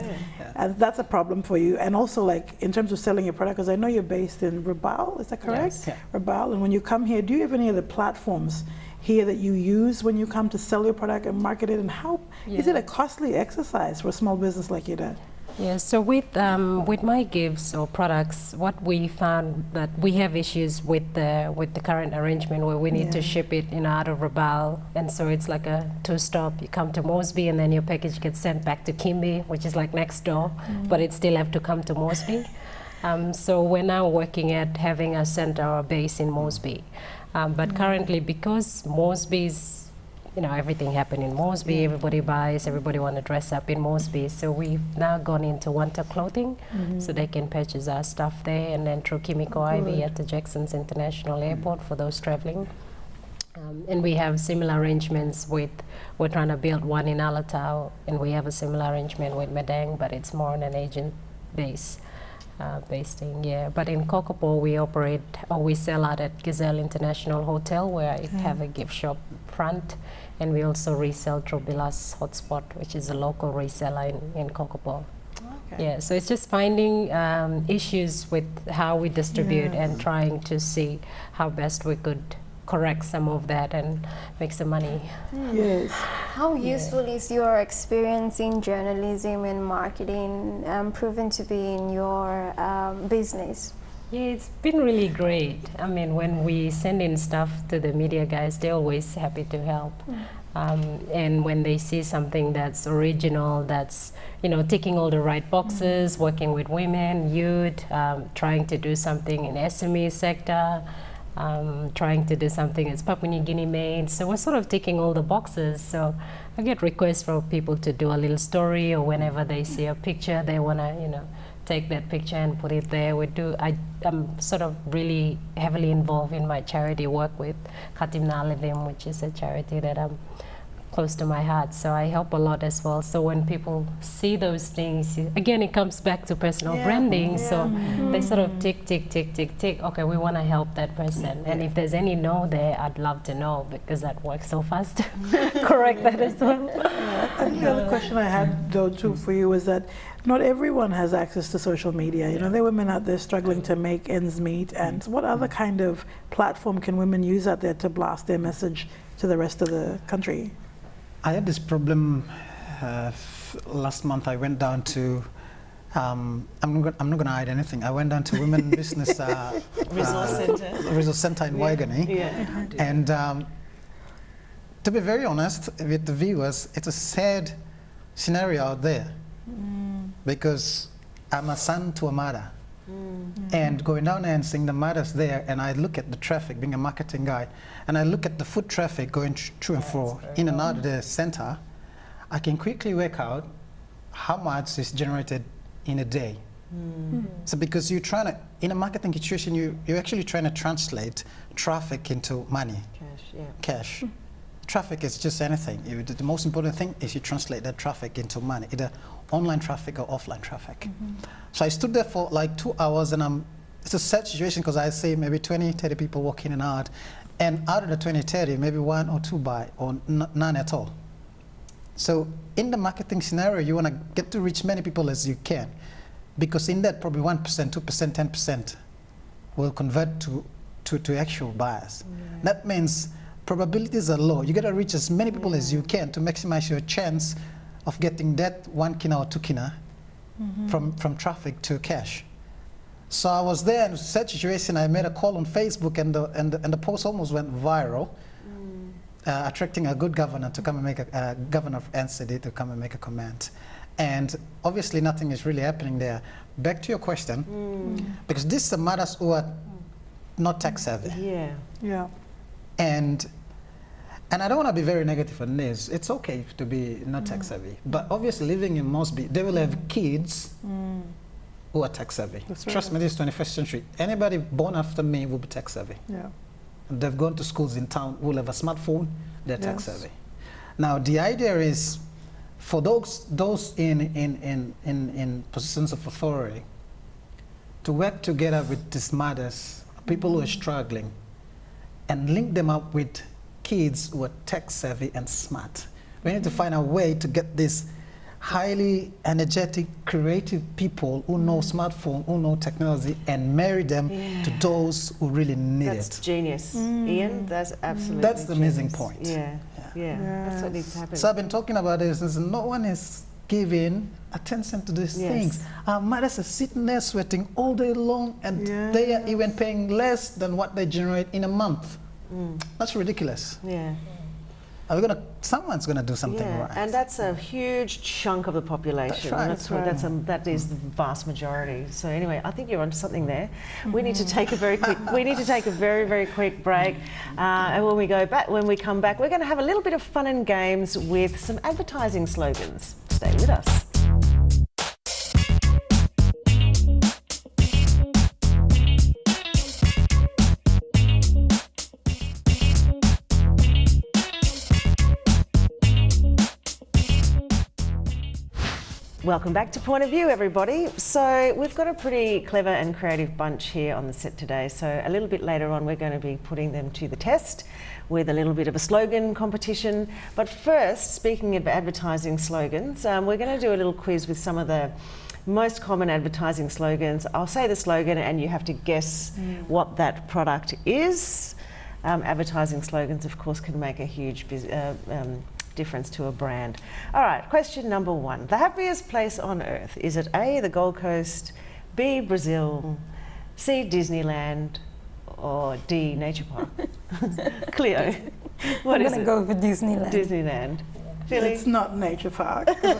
Speaker 3: and that's a problem for you. And also, like in terms of selling your product, because I know you're based in Rabaul, is that correct? Yes. Rabaul. And when you come here, do you have any other platforms here that you use when you come to sell your product and market it? And how is it a costly exercise for a small business like you did?
Speaker 4: Yeah, so with my gifts or products, what we found that we have issues with the current arrangement where we need to ship it out of Rabaul, and so it's like a two-stop. You come to Mosby, and then your package gets sent back to Kimby, which is like next door, but it still have to come to Mosby. So we're now working at having a center or base in Mosby, but currently because Mosby's, you know, everything happened in Mosby, everybody buys, everybody want to dress up in Mosby. So we've now gone into Wanta Clothing, so they can purchase our stuff there, and then through Kimiko Ivy at the Jackson's International Airport for those traveling. And we have similar arrangements with, we're trying to build one in Alatau, and we have a similar arrangement with Madang, but it's more on an agent base. Based in, But in Kokopo, we operate, or we sell out at Gazelle International Hotel, where I have a gift shop front, and we also resell through Bilas Hotspot, which is a local reseller in Kokopo.
Speaker 1: Okay.
Speaker 4: Yeah, so it's just finding issues with how we distribute and trying to see how best we could correct some of that and make some money.
Speaker 3: Yes.
Speaker 5: How useful is your experience in journalism and marketing proven to be in your business?
Speaker 4: Yeah, it's been really great. I mean, when we send in stuff to the media guys, they're always happy to help. And when they see something that's original, that's, you know, ticking all the right boxes, working with women, youth, trying to do something in SME sector, trying to do something that's Papua New Guinea made. So we're sort of ticking all the boxes. So I get requests from people to do a little story, or whenever they see a picture, they want to, you know, take that picture and put it there. I'm sort of really heavily involved in my charity work with Katim Nalivim, which is a charity that I'm close to my heart. So I help a lot as well. So when people see those things, again, it comes back to personal branding. So they sort of tick, tick, tick, tick, tick. Okay, we want to help that person. And if there's any no there, I'd love to know, because that works so fast. Correct that as well.
Speaker 3: And the other question I had, though, too, for you is that not everyone has access to social media. You know, there are women out there struggling to make ends meet. And what other kind of platform can women use out there to blast their message to the rest of the country?
Speaker 2: I had this problem last month. I went down to, I'm not going to hide anything. I went down to Women Business Resource Center in Waigani. And to be very honest with the viewers, it's a sad scenario out there, because I'm a son to a mother. And going down there and seeing the mothers there, and I look at the traffic, being a marketing guy, and I look at the foot traffic going through and fro, in and out of the center, I can quickly work out how much is generated in a day. So because you're trying to, in a marketing situation, you're actually trying to translate traffic into money. Cash. Traffic is just anything. The most important thing is you translate that traffic into money, either online traffic or offline traffic. So I stood there for like 2 hours, and it's a sad situation, because I see maybe 20, 30 people walk in and out, and out of the 20, 30, maybe 1 or 2 buy, or none at all. So in the marketing scenario, you want to get to reach many people as you can, because in that probably 1%, 2%, 10% will convert to actual buyers. That means probabilities are low. You got to reach as many people as you can to maximize your chance of getting that 1 kina or 2 kina from traffic to cash. So I was there in such a situation. I made a call on Facebook, and the post almost went viral, attracting a good governor to come and make a governor of NCD to come and make a comment. And obviously nothing is really happening there. Back to your question, because these are mothers who are not tech savvy. And I don't want to be very negative on this. It's okay to be not tech savvy, but obviously living in Mosby, they will have kids who are tech savvy. Trust me, this is 21st century. Anybody born after me will be tech savvy. And they've gone to schools in town, will have a smartphone, they're tech savvy. Now the idea is for those in positions of authority to work together with these mothers, people who are struggling, and link them up with kids who are tech savvy and smart. We need to find a way to get these highly energetic, creative people who know smartphone, who know technology, and marry them to those who really need it.
Speaker 1: That's genius. Ian, that's absolutely
Speaker 2: That's the
Speaker 1: genius.
Speaker 2: amazing point.
Speaker 1: That's what needs to happen.
Speaker 2: So I've been talking about this, and no one is giving attention to these things. Our mothers are sitting there sweating all day long, and they are even paying less than what they generate in a month. That's ridiculous. Someone's gonna do something right.
Speaker 1: And that's a huge chunk of the population.
Speaker 2: That's right.
Speaker 1: That is the vast majority. So anyway, I think you're onto something there. We need to take a very quick. We need to take a very, very quick break. And when we come back, we're going to have a little bit of fun and games with some advertising slogans. Stay with us. Welcome back to Point of View, everybody. So we've got a pretty clever and creative bunch here on the set today. So a little bit later on, we're going to be putting them to the test with a little bit of a slogan competition. But first, speaking of advertising slogans, we're going to do a little quiz with some of the most common advertising slogans. I'll say the slogan and you have to guess what that product is. Advertising slogans, of course, can make a huge difference to a brand. All right, question number 1. The happiest place on earth. Is it A, the Gold Coast, B, Brazil, C, Disneyland, or D, Nature Park? Cleo, what is it?
Speaker 5: I'm going to go for Disneyland.
Speaker 1: Disneyland. Philly?
Speaker 3: It's not Nature Park.
Speaker 1: Damn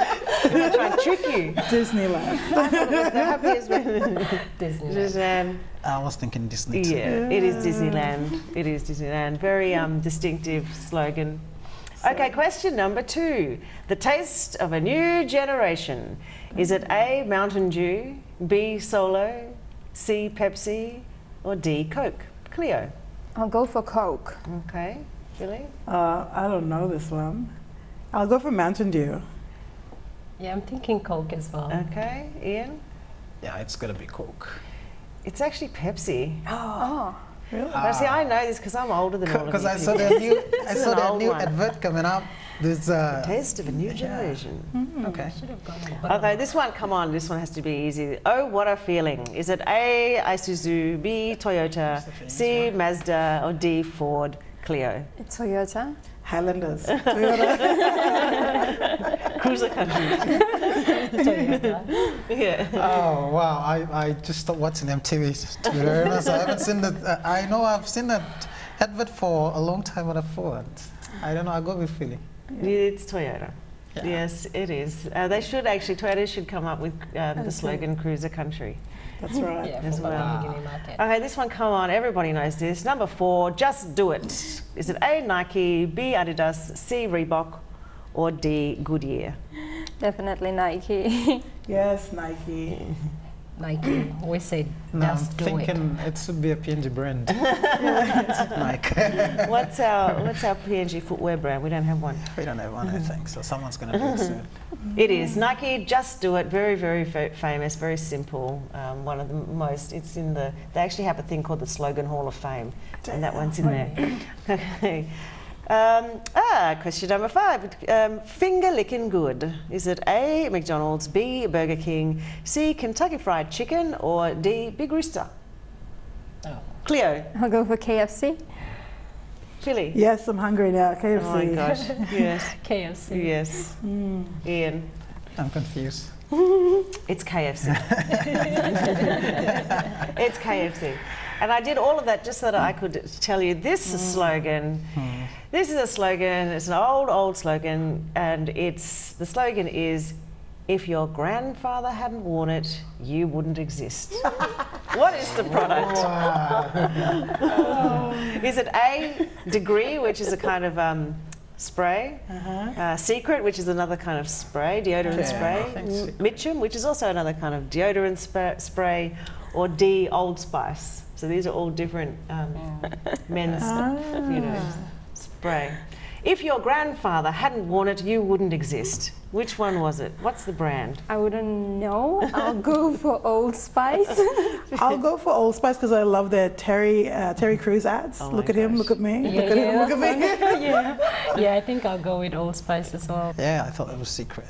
Speaker 1: it. I'm going to try and trick you.
Speaker 3: Disneyland.
Speaker 1: I thought it was the happiest Disneyland.
Speaker 2: I was thinking Disney too.
Speaker 1: Yeah, it is Disneyland. It is Disneyland. Very distinctive slogan. Okay, question number 2. The taste of a new generation. Is it A, Mountain Dew, B, Solo, C, Pepsi, or D, Coke? Cleo?
Speaker 5: I'll go for Coke.
Speaker 1: Okay. Philly?
Speaker 3: I don't know this one. I'll go for Mountain Dew.
Speaker 4: Yeah, I'm thinking Coke as well.
Speaker 1: Okay. Ian?
Speaker 2: Yeah, it's got to be Coke.
Speaker 1: It's actually Pepsi.
Speaker 5: Oh.
Speaker 3: Really?
Speaker 1: Now, see, I know this because I'm older than all of you.
Speaker 2: Because I saw
Speaker 1: people.
Speaker 2: that new advert coming up. There's
Speaker 1: Taste of a new generation.
Speaker 2: okay.
Speaker 1: Okay, this one, come on, this one has to be easy. Oh, what a feeling. Is it A, Isuzu, B, Toyota, C, Mazda, or D, Ford? Cleo?
Speaker 5: It's Toyota.
Speaker 3: Highlanders.
Speaker 1: Cruiser country. Yeah.
Speaker 2: Oh wow! I just stopped watching MTV. To be very honest, I haven't seen that. I know I've seen that advert for a long time, but I thought I don't know. I go with Philly.
Speaker 1: It's Toyota.
Speaker 2: Yeah.
Speaker 1: Yes, it is. They should actually, Toyota should come up with the slogan Cruiser Country.
Speaker 3: That's right.
Speaker 4: Yeah,
Speaker 1: As
Speaker 4: for the
Speaker 1: well.
Speaker 4: beginning market.
Speaker 1: Okay, this one, come on, everybody knows this. Number 4, just do it. Is it A, Nike, B, Adidas, C, Reebok, or D, Goodyear?
Speaker 5: Definitely Nike.
Speaker 3: Yes, Nike.
Speaker 4: Nike. We say
Speaker 2: No, I'm
Speaker 4: just do it.
Speaker 2: thinking it should be a PNG brand. Nike.
Speaker 1: What's our PNG footwear brand? We don't have one.
Speaker 2: We don't have one, I think. So someone's going to do it soon.
Speaker 1: It is Nike. Just do it. Very, very famous. Very simple. One of the most. It's in the. They actually have a thing called the Slogan Hall of Fame, and that one's in there. Okay. Question number 5. Finger licking good. Is it A, McDonald's, B, Burger King, C, Kentucky Fried Chicken, or D, Big Rooster?
Speaker 4: Oh.
Speaker 1: Cleo?
Speaker 5: I'll go for KFC.
Speaker 1: Philly?
Speaker 3: Yes, I'm hungry now. KFC.
Speaker 1: Oh my gosh. Yes.
Speaker 4: KFC.
Speaker 1: Yes. Ian?
Speaker 2: I'm confused.
Speaker 1: It's KFC. It's KFC. And I did all of that just so that I could tell you this slogan. This is a slogan, it's an old slogan, and the slogan is, if your grandfather hadn't worn it, you wouldn't exist. What is the product? Is it A, Degree, which is a kind of spray, Secret, which is another kind of spray, deodorant spray, Mitchum, which is also another kind of deodorant spray, or D, Old Spice. So these are all different men's, spray. If your grandfather hadn't worn it, you wouldn't exist. Which one was it? What's the brand?
Speaker 5: I wouldn't know. I'll go for Old Spice.
Speaker 3: I'll go for Old Spice because I love their Terry Crews ads.
Speaker 1: Oh
Speaker 3: look
Speaker 1: my
Speaker 3: at him,
Speaker 1: gosh.
Speaker 3: look at me,
Speaker 4: Yeah,
Speaker 3: look at him, look at me.
Speaker 4: Yeah, I think I'll go with Old Spice as well.
Speaker 2: Yeah, I thought it was Secret.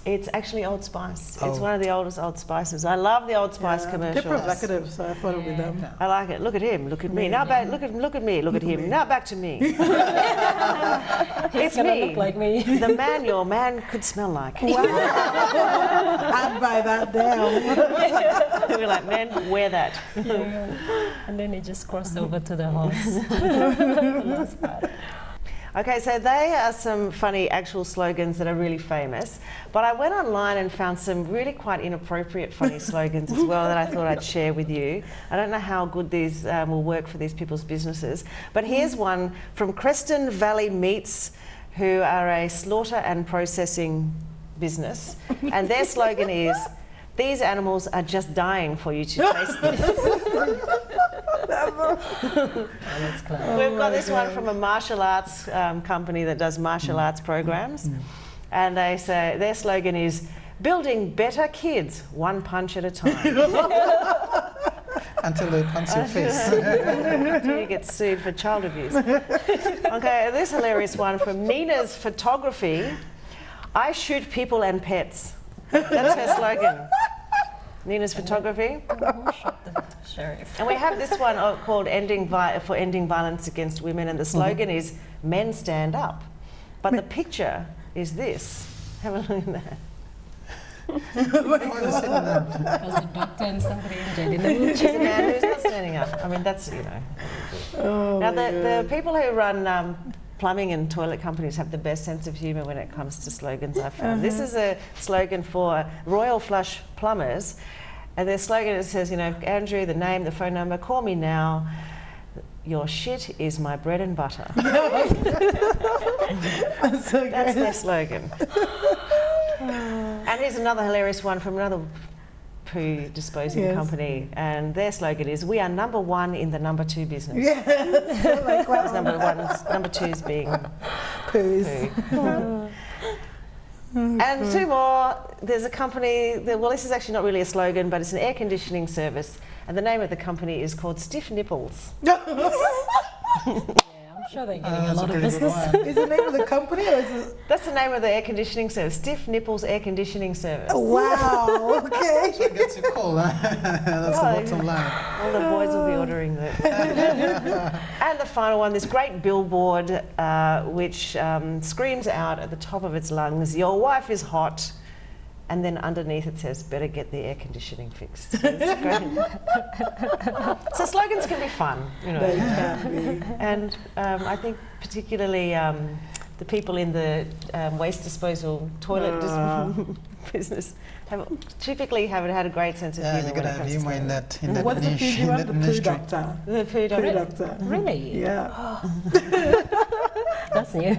Speaker 1: It's actually Old Spice. It's
Speaker 2: Oh.
Speaker 1: one of the oldest Old Spices. I love the Old Spice commercials.
Speaker 3: They're provocative, so I thought it would be them.
Speaker 1: I like it. Look at him. Look at me. Now back. Look at me. Look at him. Now back to me. It's
Speaker 4: gonna
Speaker 1: me.
Speaker 4: look like me.
Speaker 1: The man your man could smell like.
Speaker 3: I'd buy that down.
Speaker 1: We're like, man, wear that.
Speaker 4: And then it just crossed over to the horse. The last part.
Speaker 1: Okay, so they are some funny actual slogans that are really famous. But I went online and found some really quite inappropriate funny slogans as well that I thought I'd share with you. I don't know how good these will work for these people's businesses. But here's one from Creston Valley Meats, who are a slaughter and processing business. And their slogan is, these animals are just dying for you to taste them.
Speaker 4: That's clever.
Speaker 1: We've got this one from a martial arts company that does martial arts programs. And they say their slogan is building better kids, one punch at a time.
Speaker 2: Until they punch your face.
Speaker 1: Until you get sued for child abuse. Okay, this hilarious one from Nina's Photography. I shoot people and pets. That's her slogan. Nina's Photography.
Speaker 4: Sheriff.
Speaker 1: And we have this one called Ending Violence Against Women, and the slogan is Men Stand Up. But the picture is this. Have a look at that.
Speaker 4: There's a doctor and somebody injured in a
Speaker 1: There's a
Speaker 4: wheelchair.
Speaker 1: man who's not standing up. I mean, that's, you know. Now, the people who run plumbing and toilet companies have the best sense of humour when it comes to slogans, I've found. This is a slogan for Royal Flush Plumbers. And their slogan says, you know, Andrew, the name, the phone number, call me now. Your shit is my bread and butter. That's their slogan. And here's another hilarious one from another poo disposing company, and their slogan is, we are number one in the number two business.
Speaker 3: Yes. Like, wow.
Speaker 1: Number one, number two's being
Speaker 3: Poos.
Speaker 1: poo. And two more, there's a company, well, this is actually not really a slogan, but it's an air conditioning service, and the name of the company is called Stiff Nipples.
Speaker 4: I'm sure they're getting a lot of business.
Speaker 3: Is the name of the company, or is it?
Speaker 1: That's the name of the air conditioning service, Stiff Nipples Air Conditioning Service.
Speaker 3: Wow. Okay.
Speaker 2: So it gets you cold, huh? That's the bottom line.
Speaker 1: All the boys will be ordering that. And the final one, this great billboard which screams out at the top of its lungs, your wife is hot. And then underneath it says, better get the air conditioning fixed. So it's great. So slogans can be fun, you know.
Speaker 3: They can be.
Speaker 1: And I think particularly the people in the waste disposal toilet business typically haven't had a great sense of humour.
Speaker 2: Yeah, you gotta have humour in that
Speaker 3: What's the
Speaker 2: niche.
Speaker 3: poo you have? The poo
Speaker 2: industry.
Speaker 3: doctor.
Speaker 1: The poo
Speaker 3: Poo
Speaker 1: doctor.
Speaker 3: doctor.
Speaker 4: Really?
Speaker 3: Yeah.
Speaker 4: That's new.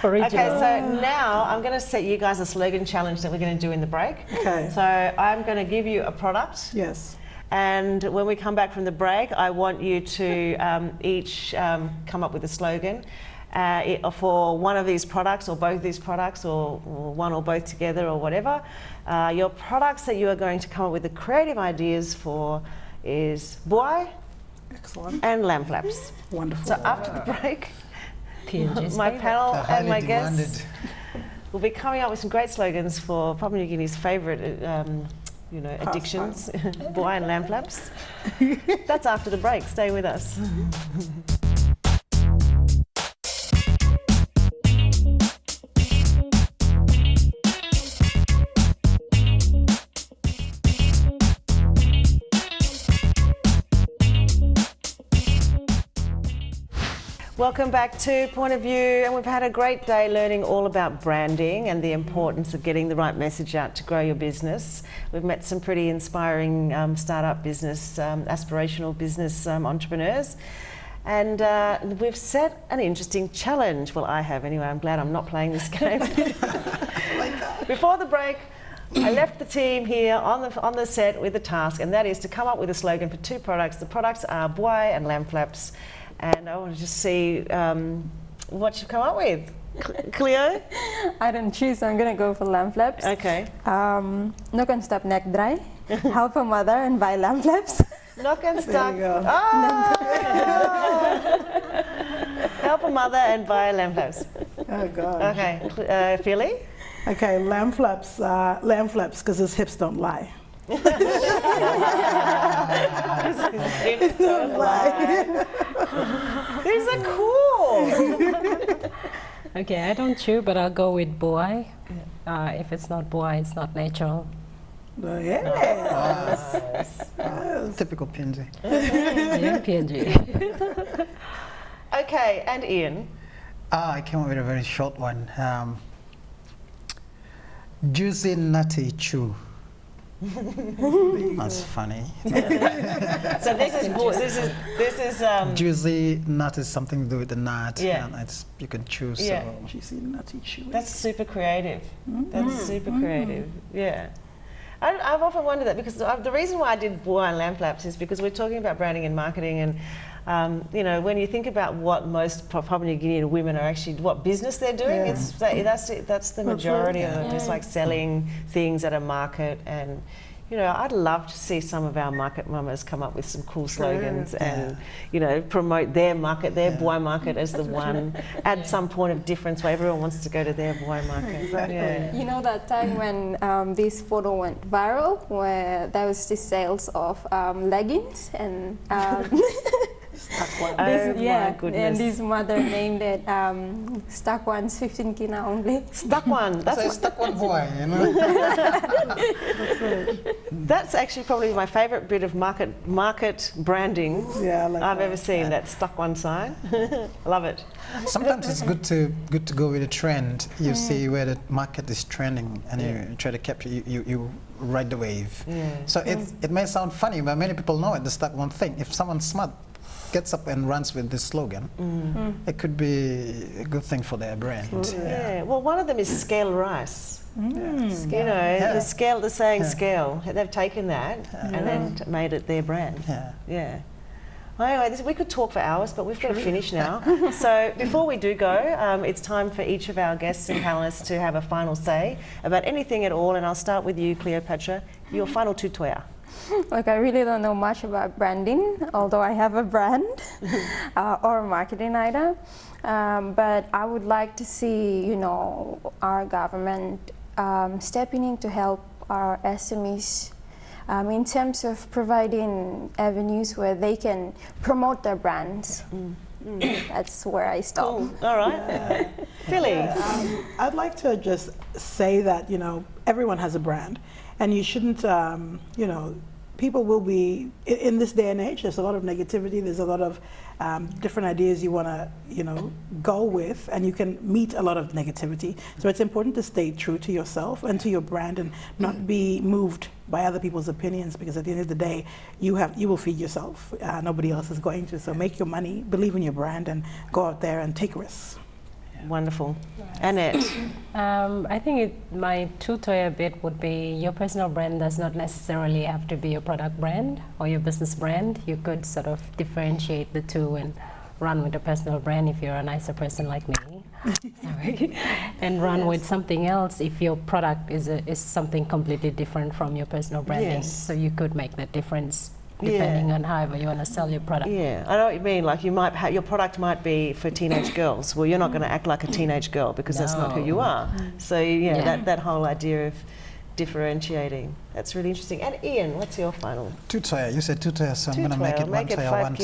Speaker 4: Original.
Speaker 1: Okay, so now I'm going to set you guys a slogan challenge that we're going to do in the break.
Speaker 3: Okay.
Speaker 1: So I'm going to give you a product.
Speaker 3: Yes.
Speaker 1: And when we come back from the break, I want you to each come up with a slogan for one of these products or both these products or one or both together or whatever. Your products that you are going to come up with the creative ideas for is buai
Speaker 3: Excellent.
Speaker 1: and lamb flaps.
Speaker 3: Wonderful.
Speaker 1: So after the break,
Speaker 4: PNG's
Speaker 1: my panel
Speaker 2: They're
Speaker 1: and my
Speaker 2: highly demanded.
Speaker 1: guests will be coming up with some great slogans for Papua New Guinea's favourite addictions, buai and lamb flaps. That's after the break. Stay with us. Welcome back to Point of View, and we've had a great day learning all about branding and the importance of getting the right message out to grow your business. We've met some pretty inspiring startup business, aspirational business entrepreneurs, and we've set an interesting challenge. Well, I have anyway. I'm glad I'm not playing this game. Before the break, I left the team here on the set with a task, and that is to come up with a slogan for two products. The products are buai and lamb flaps. And I want to just see what you've come up with. Cleo?
Speaker 5: I don't choose, so I'm going to go for lamb flaps.
Speaker 1: Okay.
Speaker 5: Knock and stop neck dry. Help a mother and buy lamb flaps.
Speaker 1: Knock and
Speaker 3: There
Speaker 1: stuck.
Speaker 3: you go.
Speaker 1: Help a mother and buy lamb flaps.
Speaker 3: Oh God.
Speaker 1: Okay. Philly?
Speaker 3: Okay, lamb flaps, because his hips don't lie.
Speaker 1: These are cool.
Speaker 4: Okay, I don't chew, but I'll go with buai. If it's not buai, it's not natural.
Speaker 3: Yes.
Speaker 2: Typical PNG.
Speaker 4: Yeah, PNG.
Speaker 1: Okay, and Ian?
Speaker 2: I came up with a very short one. Juicy Nutty Chew. That's funny.
Speaker 1: So this is
Speaker 2: Juicy nut is something to do with the nut.
Speaker 1: Yeah.
Speaker 2: And you can choose.
Speaker 1: Yeah.
Speaker 3: Juicy nutty chew.
Speaker 1: That's super creative. That's super creative. Yeah. I've often wondered that, because the reason why I did Hawaiian Lamp Laps is because we're talking about branding and marketing, and you know, when you think about what most Papua New Guinean women are actually, what business they're doing, that's the majority of it. It's like selling things at a market, and you know, I'd love to see some of our market mamas come up with some cool slogans and, you know, promote their market, their Bwai market as the one, add some point of difference where everyone wants to go to their Bwai market. Yeah.
Speaker 5: You know that time when this photo went viral, where there was this sales of leggings and
Speaker 1: my goodness.
Speaker 5: And this mother named it Stuck One's 15 kina only.
Speaker 1: Stuck One. That's
Speaker 2: Stuck One boy, you know.
Speaker 1: That's actually probably my favourite bit of market branding I've ever seen. That Stuck One sign. I love it.
Speaker 2: Sometimes it's good to go with a trend. You see where the market is trending, and you try to capture. You ride the wave. So it may sound funny, but many people know it. The Stuck One thing. If someone's smart gets up and runs with this slogan, it could be a good thing for their brand.
Speaker 1: Well, one of them is scale rice. You know, the saying scale. They've taken that and then made it their brand. Well, anyway, we could talk for hours, but we've got to finish now. So before we do go, it's time for each of our guests and panelists to have a final say about anything at all. And I'll start with you, Cleopatra. Your final tutoya.
Speaker 5: Like, I really don't know much about branding, although I have a brand or marketing either. But I would like to see, you know, our government stepping in to help our SMEs in terms of providing avenues where they can promote their brands. That's where I stop.
Speaker 1: Cool. All right. Philly.
Speaker 3: I'd like to just say that, you know, everyone has a brand, and you shouldn't, you know, people will be, in this day and age, there's a lot of negativity, there's a lot of different ideas you want to, you know, go with, and you can meet a lot of negativity. So it's important to stay true to yourself and to your brand, and not be moved by other people's opinions, because at the end of the day, you will feed yourself. Nobody else is going to. So make your money, believe in your brand, and go out there and take risks.
Speaker 1: Wonderful. Annette?
Speaker 4: I think my tutorial bit would be, your personal brand does not necessarily have to be your product brand or your business brand. You could sort of differentiate the two and run with a personal brand if you're a nicer person like me. Sorry. And run with something else if your product is something completely different from your personal branding. So you could make that difference depending on however you want to sell your product.
Speaker 1: Yeah, I know what you mean. Like, you might have, your product might be for teenage girls. Well, you're not going to act like a teenage girl, because that's not who you are. So that whole idea of differentiating, that's really interesting. And Ian, what's your final?
Speaker 2: Tutoya. You said tutoya, so I'm going to make it one toya.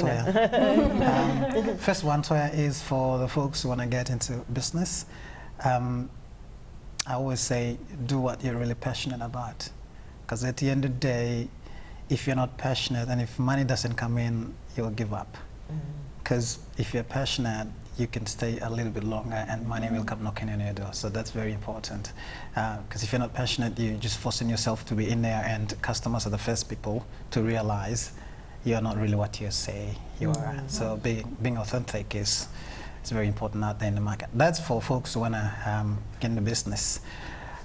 Speaker 2: First one toya is for the folks who want to get into business. I always say, do what you're really passionate about, because at the end of the day, if you're not passionate, and if money doesn't come in, you'll give up. Because if you're passionate, you can stay a little bit longer, and money will come knocking on your door. So that's very important. Because if you're not passionate, you're just forcing yourself to be in there, and customers are the first people to realize you're not really what you say you are. So being authentic is very important out there in the market. That's for folks who want to get into business.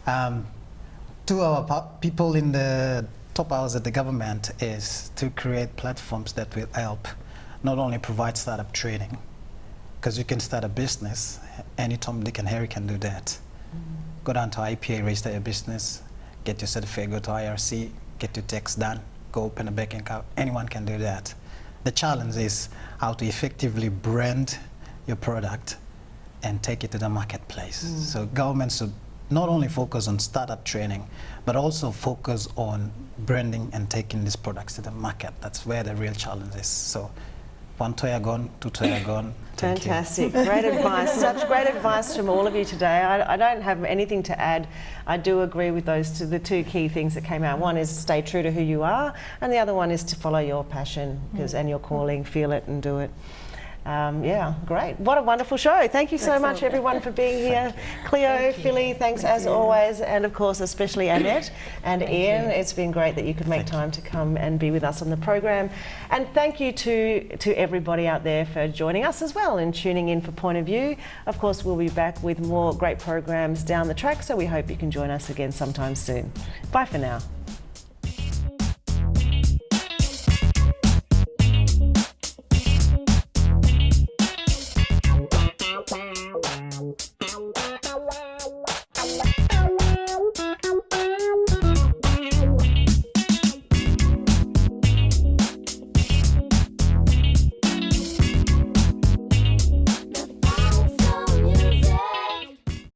Speaker 2: To our people in the top hours at the government is to create platforms that will help not only provide startup training, because you can start a business, any Tom, Dick and Harry can do that. Go down to IPA, register your business, get your certificate, go to IRC, get your tax done, go open a bank account. Anyone can do that. The challenge is how to effectively brand your product and take it to the marketplace. So governments should not only focus on startup training, but also focus on branding and taking these products to the market. That's where the real challenge is. So, one toya gone, two toya gone.
Speaker 1: Fantastic, great advice. Such great advice from all of you today. I don't have anything to add. I do agree with the two key things that came out. One is stay true to who you are, and the other one is to follow your passion and your calling, feel it and do it. Yeah, great. What a wonderful show. Thank you so much, everyone, for being here. Cleo, Philly, thanks as always, and of course, especially Annette and Ian. It's been great that you could make time to come and be with us on the program. And thank you to everybody out there for joining us as well and tuning in for Point of View. Of course, we'll be back with more great programs down the track, so we hope you can join us again sometime soon. Bye for now.